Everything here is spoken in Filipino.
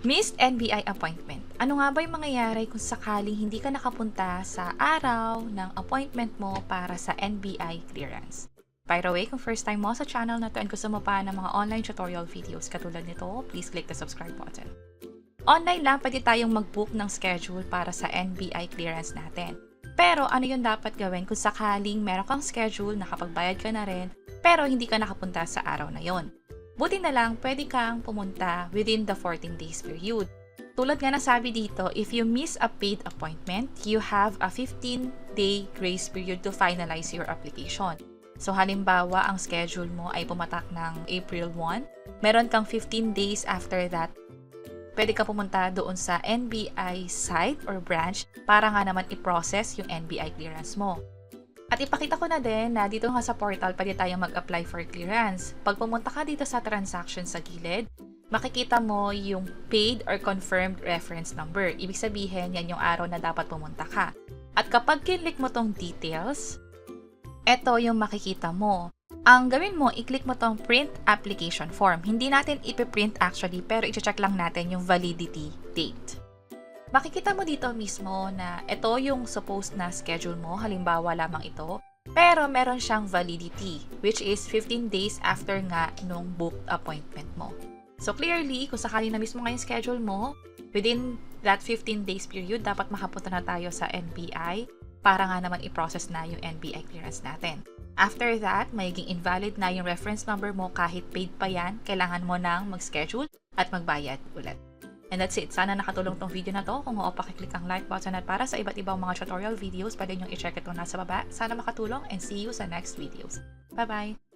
Missed NBI Appointment. Ano nga ba yung mangyayari kung sakaling hindi ka nakapunta sa araw ng appointment mo para sa NBI clearance? By the way, kung first time mo sa channel na to and gusto mo pa ng mga online tutorial videos katulad nito, please click the subscribe button. Online lang pwede tayong mag-book ng schedule para sa NBI clearance natin. Pero ano yung dapat gawin kung sakaling meron kang schedule, nakapagbayad ka na rin, pero hindi ka nakapunta sa araw na yon? Buti na lang, pwede kang pumunta within the 14 days period. Tulad nga ng sabi dito, if you miss a paid appointment, you have a 15-day grace period to finalize your application. So halimbawa, ang schedule mo ay pumatak ng April 1, meron kang 15 days after that, pwede ka pumunta doon sa NBI site or branch para nga naman i-process yung NBI clearance mo. At ipakita ko na din na dito nga sa portal pwede tayong mag-apply for clearance. Pag pumunta ka dito sa transaction sa gilid, makikita mo yung paid or confirmed reference number. Ibig sabihin, yan yung araw na dapat pumunta ka. At kapag kinlik mo tong details, eto yung makikita mo. Ang gawin mo, i-click mo tong print application form. Hindi natin ipiprint actually, pero i-check lang natin yung validity date. Makikita mo dito mismo na ito yung supposed na schedule mo, halimbawa lamang ito, pero meron siyang validity, which is 15 days after nga nung booked appointment mo. So clearly, kung sakali na mismo ngayong schedule mo, within that 15 days period, dapat makapunta na tayo sa NBI para nga naman i-process na yung NBI clearance natin. After that, magiging invalid na yung reference number mo kahit paid pa yan, kailangan mo nang mag-schedule at magbayad ulit. And that's it. Sana nakatulong tong video na to. Kung oo, pakiclick ang like button at para sa iba't ibang mga tutorial videos, pwede nyo i-check ito nasa baba. Sana makatulong and see you sa next videos. Bye-bye!